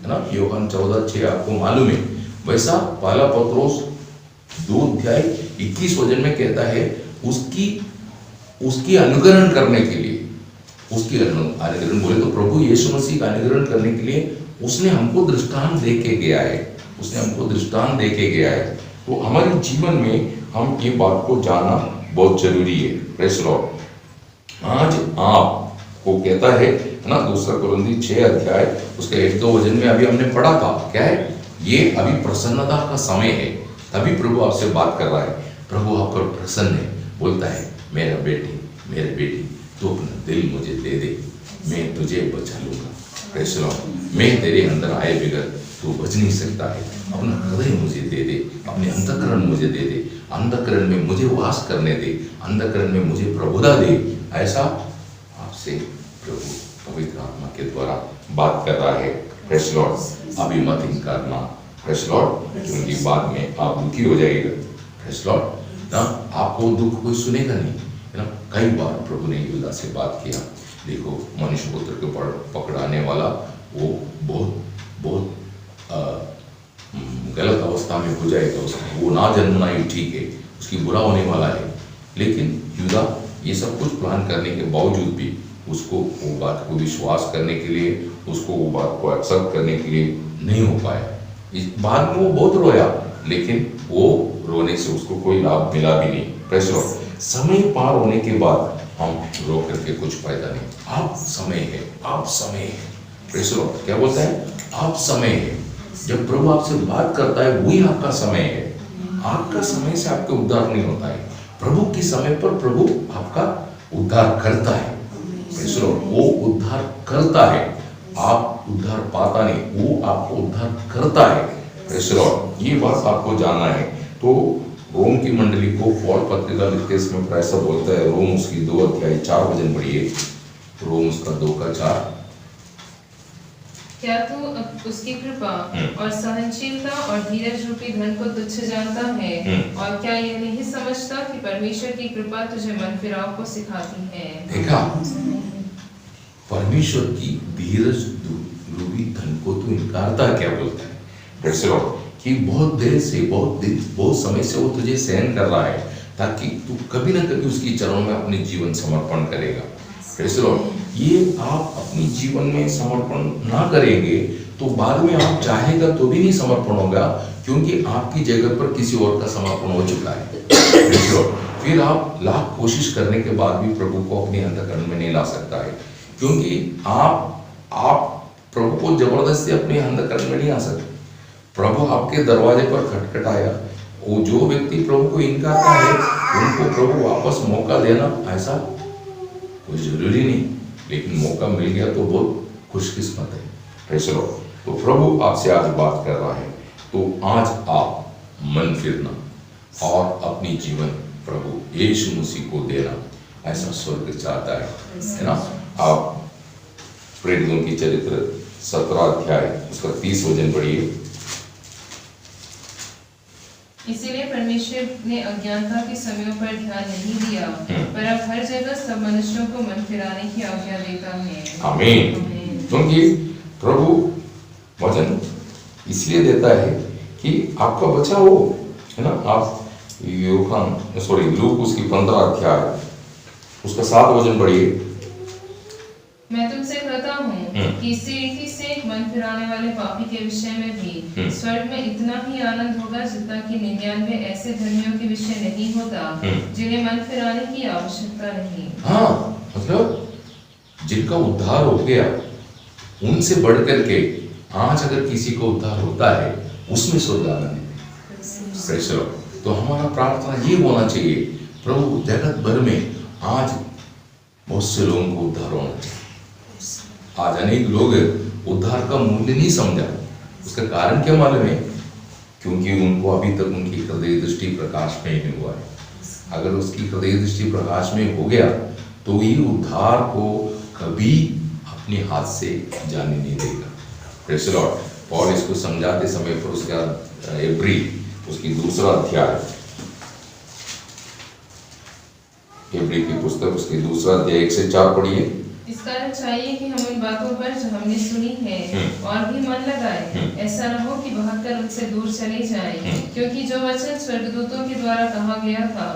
है ना। यूहन्ना 14:6 आपको मालूम है। वैसा पहला पत्रोस 2:21 वचन में कहता है, उसकी अनुकरण करने के लिए, उसकी अनुकरण बोले तो प्रभु यीशु मसीह का अनुकरण करने के लिए उसने हमको दृष्टांत दे के गया है। तो हमारे जीवन में हम ये बात को जानना बहुत जरूरी है। Praise the Lord. आज आपको कहता है ना, 2 कुरिन्थी 6 उसके 1-2 वचन में अभी हमने पढ़ा था, क्या है? ये अभी प्रसन्नता का समय है, तभी प्रभु आपसे बात कर रहा है। प्रभु आप पर प्रसन्न है, बोलता है, मेरा बेटी तू अपना दिल मुझे दे दे, मैं तुझे बचा लूंगा। Praise the Lord. मैं तेरे अंदर आए बगैर तू बच नहीं सकता है। अपना हृदय मुझे दे दे, अपने अंतःकरण मुझे दे दे, अंतःकरण में मुझे वास करने दे, अंतःकरण में मुझे प्रभुता दे। ऐसा आपसे प्रभु पवित्र आत्मा के द्वारा बात कर रहा है। Praise the Lord. अभी मत इनकारना। Praise the Lord. क्योंकि बाद में आप दुखी हो जाएगा। Praise the Lord. ना आपको दुख कोई सुनेगा नहीं, है ना। कई बार प्रभु ने यूदा से बात किया, देखो मनुष्य पुत्र को पकड़ाने वाला वो बहुत गलत अवस्था में हो जाएगा। उसका वो ना जन्मना ही ठीक है, उसकी बुरा होने वाला है। लेकिन यूदा ये सब कुछ प्लान करने के बावजूद भी उसको वो बात को विश्वास करने के लिए, उसको वो बात को एक्सेप्ट करने के लिए नहीं हो पाया। इस बाद में वो बहुत रोया, लेकिन वो रोने से उसको कोई लाभ मिला भी नहीं। Praise the Lord. समय पार होने के बाद हम रो करके कुछ फायदा नहीं। आप समय है। Praise the Lord. क्या बोलता है? आप समय है। जब प्रभु आपसे बात करता है वही आपका समय है। आपका समय से आपका उद्धार नहीं होता है। प्रभु के समय पर प्रभु आपका उद्धार करता है। Praise the Lord. वो उद्धार करता है, आप उद्धार पाता नहीं, वो आपको उद्धार करता है। Praise the Lord. ये बात आपको जानना है। तो रोम की मंडली को पौल पत्रिका लिखते इसमें ऐसा बोलता है, रोम उसकी 2:4 वचन पढ़िए। रोम उसका 2:4। क्या तू उसकी कृपा और सहनशीलता और धीरज रूपी धन को तुच्छ जानता है? और क्या यह नहीं समझता कि परमेश्वर की कृपा तुझे मन फिराव को सिखाती है? देखा, परमेश्वर की धीरज रूपी धन को तू इनकारता क्या बोलता है? Praise the Lord. कि बहुत देर से बहुत समय से वो तुझे सहन कर रहा है, ताकि तू कभी ना कभी उसकी चरणों में अपने जीवन समर्पण करेगा। Praise the Lord. ये आप अपनी जीवन में समर्पण ना करेंगे तो बाद में आप चाहेगा तो भी नहीं समर्पण होगा, क्योंकि आपकी जगह पर किसी और का समर्पण हो चुका है। फिर आप लाख कोशिश करने के बाद भी प्रभु को अपने अंतःकरण में नहीं ला सकता है, क्योंकि आप प्रभु को जबरदस्ती अपने अंतःकरण में नहीं आ सकते। प्रभु आपके दरवाजे पर खटखटाया, वो जो व्यक्ति प्रभु को इनकारता है उनको प्रभु वापस मौका देना ऐसा कोई जरूरी नहीं, लेकिन मौका मिल गया तो बहुत खुशकिस्मत है। Praise the lord. तो प्रभु आपसे आज बात कर रहा है, तो आज आप मन फिरना और अपनी जीवन प्रभु यीशु मसीह को देना, ऐसा स्वर्ग चाहता है ना। आप प्रेरितों की चरित्र 17 अध्याय उसका 30 वचन पढ़िए। इसीलिए परमेश्वर ने अज्ञानता के समयों पर ध्यान नहीं दिया, पर अब हर जगह सब मनुष्यों को मन फिराने की आज्ञा देता है। आमीन। क्योंकि प्रभु वचन इसलिए देता है कि आपका बचाव हो, है ना। आप लूक उसकी 15 अध्याय उसका 7 वचन पढ़िए। मैं तुमसे कहता हूँ कि इससे एक मन फिराने वाले पापी के विषय में भी स्वर्ग में इतना ही आनंद होगा जितना कि 99 ऐसे धर्मियों के विषय नहीं होता जिन्हें मन फिराने की आवश्यकता नहीं। हाँ, मतलब जिनका उद्धार हो गया उनसे बढ़ करके आज अगर किसी को उद्धार होता है उसमें स्वर्ग आनंद है। तो हमारा प्रार्थना ये होना चाहिए, प्रभु जगत भर में आज बहुत से लोगों को उद्धार होना चाहिए। आज अनेक लोग उद्धार का मूल्य नहीं समझा। उसका कारण क्या मालूम है? क्योंकि उनको अभी तक उनकी हृदय दृष्टि प्रकाश में नहीं हुआ है। अगर उसकी हृदय दृष्टि प्रकाश में हो गया तो ये उद्धार को कभी अपने हाथ से जाने नहीं देगा। Praise the Lord. पौल इसको समझाते समय पर उसका इब्री उसकी 2 अध्याय, इब्री की पुस्तक उसकी 2 अध्याय 1 से 4 पढ़िए। इस कारण चाहिए कि हम उन बातों पर जो हमने सुनी है और भी मन लगाए, ऐसा न हो कि भागकर उनसे दूर चले जाएं। क्योंकि जो वचन स्वर्गदूतों के द्वारा कहा गया था,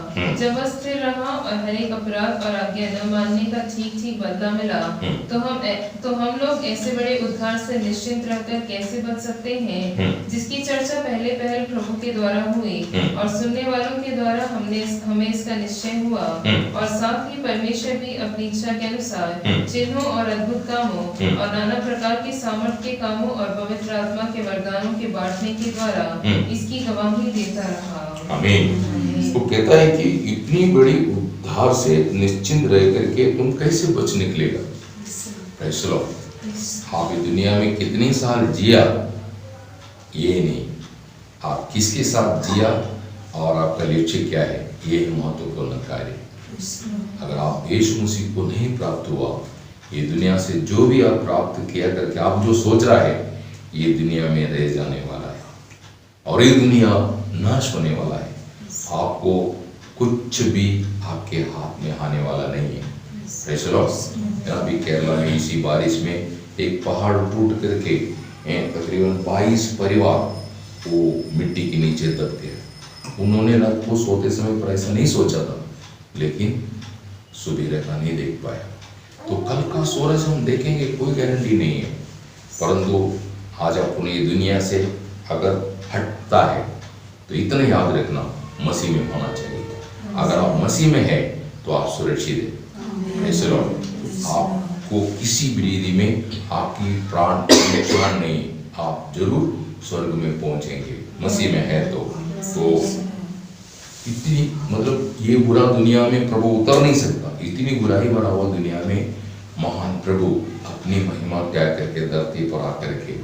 जब वह स्थिर रहा और हर एक अपराध और आज्ञा न मानने का ठीक ठीक बदला मिला, तो हम लोग ऐसे बड़े उद्धार से निश्चिंत रहकर कैसे बच सकते हैं, जिसकी चर्चा पहले पहल प्रभु के द्वारा हुई और सुनने वालों के द्वारा हमें इसका निश्चय हुआ। और साथ ही परमेश्वर भी अपनी इच्छा के अनुसार चिन्हों और अद्भुत कामों और नाना प्रकार के सामर्थ के कामों और पवित्र आत्मा के वरदानों के बांटने के द्वारा इसकी गवाही देता रहा। आमीन। वो कहता है कि इतनी बड़ी उद्धार से निश्चिंत रह करके तुम कैसे बच निकलेगा। Praise the Lord. आप इस दुनिया में कितने साल जिया ये नहीं, आप किसके साथ जिया और आपका लक्ष्य क्या है, ये महत्वपूर्ण कार्य। अगर आप यीशु मसीह को नहीं प्राप्त हुआ, ये दुनिया से जो भी आप प्राप्त किया करके आप जो सोच रहा है, ये दुनिया में रह जाने वाला है और ये दुनिया नाश होने वाला है। आपको कुछ भी आपके हाथ में आने वाला नहीं है। Praise the Lord. अभी केरला में इसी बारिश में एक पहाड़ टूट करके तकरीबन 22 परिवार वो मिट्टी के नीचे दब गए। उन्होंने रात को सोते समय पर ऐसा नहीं सोचा था, लेकिन सुबह का नहीं देख पाया। तो कल का सूरज हम देखेंगे कोई गारंटी नहीं है, परंतु आज अपने ये दुनिया से अगर हटता है तो इतना याद रखना, मसीह में होना चाहिए। अगर आप मसीह में है तो आप सुरक्षित है। ऐसे लोग आपको किसी भी रीति में आपकी प्राण नुकसान नहीं, आप जरूर स्वर्ग में पहुंचेंगे मसीह में है तो इतनी मतलब ये बुरा दुनिया में प्रभु उतर नहीं सकता। इतनी बुराई भरा हुआ दुनिया में महान प्रभु अपनी महिमा त्याग करके धरती पर आकर के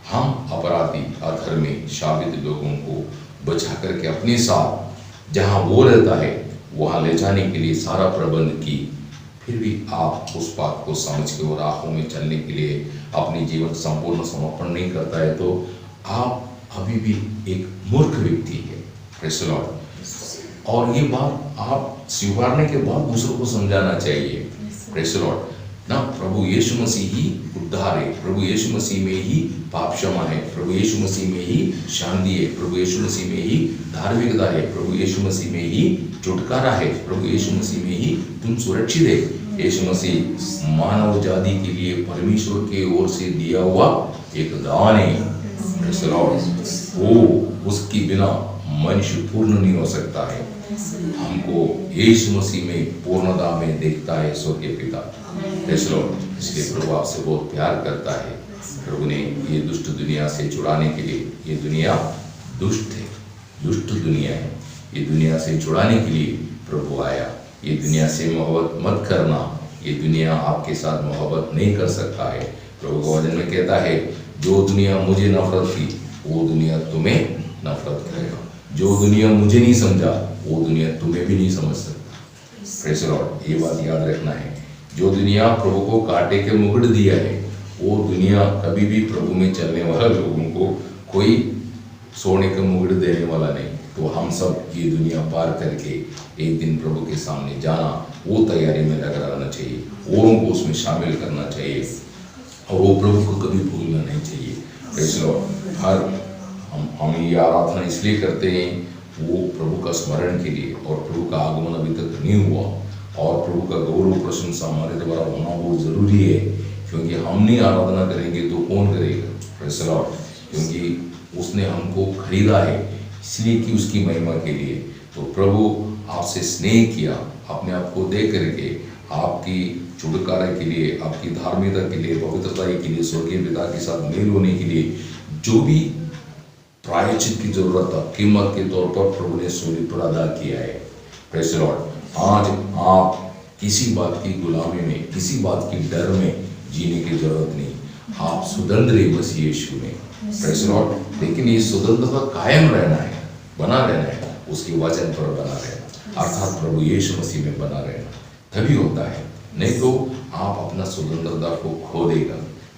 हम अपराधी अधर्मी शाबित लोगों को बचा करके अपने साथ जहां वो रहता है वहां ले जाने के लिए सारा प्रबंध की। फिर भी आप उस बात को समझ के और राहों में चलने के लिए अपनी जीवन संपूर्ण समर्पण नहीं करता है तो आप अभी भी एक मूर्ख व्यक्ति है। Praise the Lord. और ये बात आप स्वीकारने के बाद दूसरों को समझाना चाहिए। प्रेज़ द लॉर्ड ना। प्रभु यीशु मसीह ही उद्धार है, प्रभु यीशु मसीह में ही पाप क्षमा है, प्रभु यीशु मसीह में ही शांति है, प्रभु यीशु मसीह में ही धार्मिकता है, प्रभु यीशु मसीह में ही छुटकारा है, प्रभु यीशु मसीह में ही तुम सुरक्षित है। यीशु मसीह मानव जाति के लिए परमेश्वर के ओर से दिया हुआ एक दान है। Praise the Lord। वो उसकी बिना मनुष्य पूर्ण नहीं हो सकता है। हमको यीशु मसीह में पूर्णता में देखता है स्वर्गीय पिता। Praise the Lord। इसलिए प्रभु आपसे बहुत प्यार करता है। प्रभु ने ये दुष्ट दुनिया से छुड़ाने के लिए, ये दुनिया दुष्ट है, दुष्ट दुनिया है, ये दुनिया से छुड़ाने के लिए प्रभु आया। ये दुनिया से मोहब्बत मत करना, ये दुनिया आपके साथ मोहब्बत नहीं कर सकता है। प्रभु का वचन में कहता है, जो दुनिया मुझे नफरत की वो दुनिया तुम्हें नफरत करेगा। जो दुनिया मुझे नहीं समझा वो दुनिया तुम्हें भी नहीं समझ सकता। Praise the Lord. ये बात याद रखना है। जो दुनिया प्रभु को कांटे के मुकुट दिया है, वो दुनिया कभी भी प्रभु में चलने वाला लोगों को कोई सोने का मुकुट देने वाला नहीं। तो हम सब ये दुनिया पार करके एक दिन प्रभु के सामने जाना, वो तैयारी में लगा रहना चाहिए, औरों को उसमें शामिल करना चाहिए और वो प्रभु को कभी भूलना नहीं चाहिए। Praise the Lord. हर हम ये आराधना इसलिए करते हैं, वो प्रभु का स्मरण के लिए, और प्रभु का आगमन अभी तक नहीं हुआ और प्रभु का गौरव प्रशंसा हमारे द्वारा होना बहुत ज़रूरी है, क्योंकि हम नहीं आराधना करेंगे तो कौन करेगा। Praise the Lord. क्योंकि उसने हमको खरीदा है इसलिए कि उसकी महिमा के लिए। तो प्रभु आपसे स्नेह किया, अपने आप को दे करके आपकी छुटकारे के लिए, आपकी धार्मिकता के लिए, पवित्रता के लिए, स्वर्गीय पिता के साथ मेल होने के लिए जो भी प्रायश्चित की जरूरत था, कीमत के तौर पर प्रभु ने सूली पर अदा किया है। Praise the Lord. आज आप किसी बात की गुलामी में, किसी बात की डर में जीने की जरूरत नहीं। आप स्वतंत्र है मसीह यीशु में। Praise the Lord. लेकिन ये स्वतंत्रता कायम रहना है, बना रहना है, उसके वचन पर बना रहना, अर्थात प्रभु यीशु मसीह में बना रहना, तभी होता है। नहीं तो आप अपना स्वतंत्रता को खो देगा।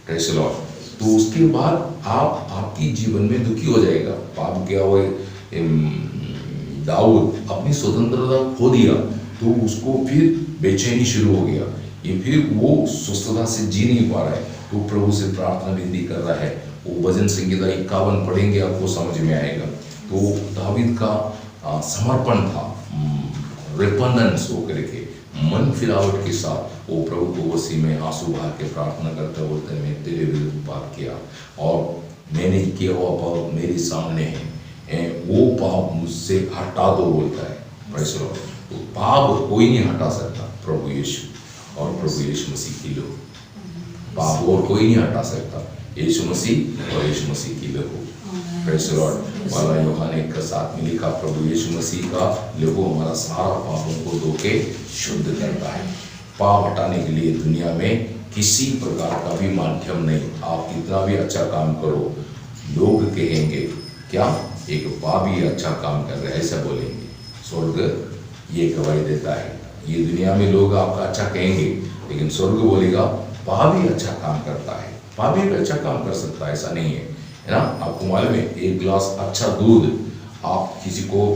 Praise the lord. तो उसके बाद आपकी जीवन में दुखी हो जाएगा। पाप क्या हुआ, दाऊद अपनी स्वतंत्रता खो दिया तो उसको फिर बेचैनी शुरू हो गया। ये फिर वो स्वस्थता से जी नहीं पा रहा है, तो प्रभु से प्रार्थना विनती कर रहा है। वो भजन संहिता 51 पढ़ेंगे, आपको समझ में आएगा। तो दाऊद का समर्पण था, रिपेंटेंस हो करके, मन फिरावट के साथ वो प्रभु को वसी में आंसू बहा के प्रार्थना करते बोलते हैं, मैं तेरे विरुद्ध पाप किया और मैंने किया हुआ पाप मेरे सामने है, वो पाप मुझसे हटा दो बोलता है। Praise the lord. तो पाप कोई नहीं हटा सकता, प्रभु यीशु और प्रभु यीशु मसीह की लो। पाप और कोई नहीं हटा सकता, यीशु मसीह और यीशु मसीह की लहू। Praise the Lord. वाला यूहन्ना 1:7 में लिखा, प्रभु यीशु मसीह का लहू हमारा सारा पापों को धो के शुद्ध करता है। पाप हटाने के लिए दुनिया में किसी प्रकार का भी माध्यम नहीं। आप कितना भी अच्छा काम करो, लोग कहेंगे क्या, एक पापी अच्छा काम कर रहा है, ऐसा बोलेंगे। स्वर्ग ये गवाही देता है। ये दुनिया में लोग आपका अच्छा कहेंगे, लेकिन स्वर्ग बोलेगा पापी अच्छा काम करता है। पापी भी अच्छा काम कर सकता है, ऐसा नहीं है, है ना। आपको मालूम है, एक गिलास अच्छा दूध आप किसी को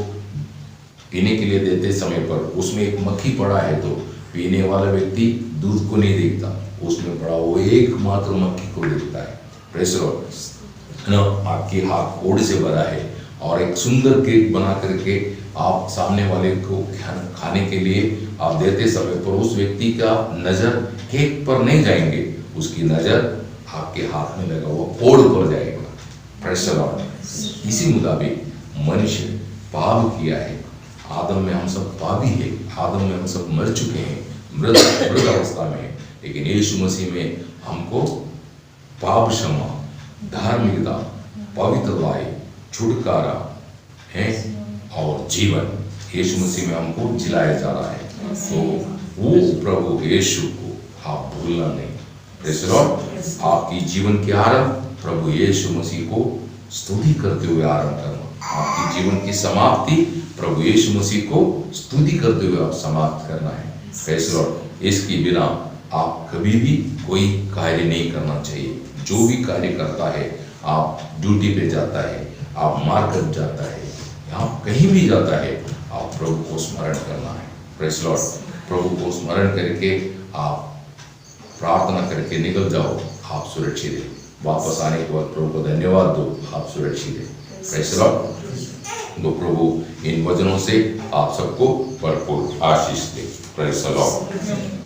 पीने के लिए देते समय पर उसमें एक मक्खी पड़ा है, तो पीने वाला व्यक्ति दूध को नहीं देखता, उसमें पड़ा वो एकमात्र मक्खी को देखता है। Praise the Lord. है ना। आपकी हाथ कोड़ से भरा है और एक सुंदर केक बना करके आप सामने वाले को खाने के लिए आप देते समय पर उस व्यक्ति का नजर केक पर नहीं जाएंगे, उसकी नजर आपके हाथ में लगा हुआ कोड़ पर जाएगा। Praise the Lord. इसी मुताबिक मनुष्य पाप किया है। आदम में हम सब पापी है, आदम में हम सब मर चुके हैं, मृत अवस्था में। लेकिन यीशु मसीह में हमको पाप क्षमा, धार्मिकता, पवित्रता, छुटकारा है और जीवन यीशु मसीह में हमको जिलाया जा रहा है। तो वो प्रभु यीशु को आप भूलना नहीं। Praise the Lord. आपकी जीवन के आरंभ प्रभु यीशु मसीह को स्तुति करते हुए आरंभ करना, आपकी जीवन की समाप्ति प्रभु यीशु मसीह को स्तुति करते हुए आप समाप्त करना है। Praise the Lord. इसके बिना आप कभी भी कोई कार्य नहीं करना चाहिए। जो भी कार्य करता है, आप ड्यूटी पे जाता है, आप मार्केट जाता है, आप कहीं भी जाता है, आप प्रभु को स्मरण करना है। Praise the Lord. प्रभु को स्मरण करके आप प्रार्थना करके निकल जाओ, आप सुरक्षित है। वापस आने के बाद प्रभु को धन्यवाद दो, आप सुरक्षित है। Praise the lord. तो प्रभु इन वचनों से आप सबको भरपूर आशीष दे। Praise the Lord.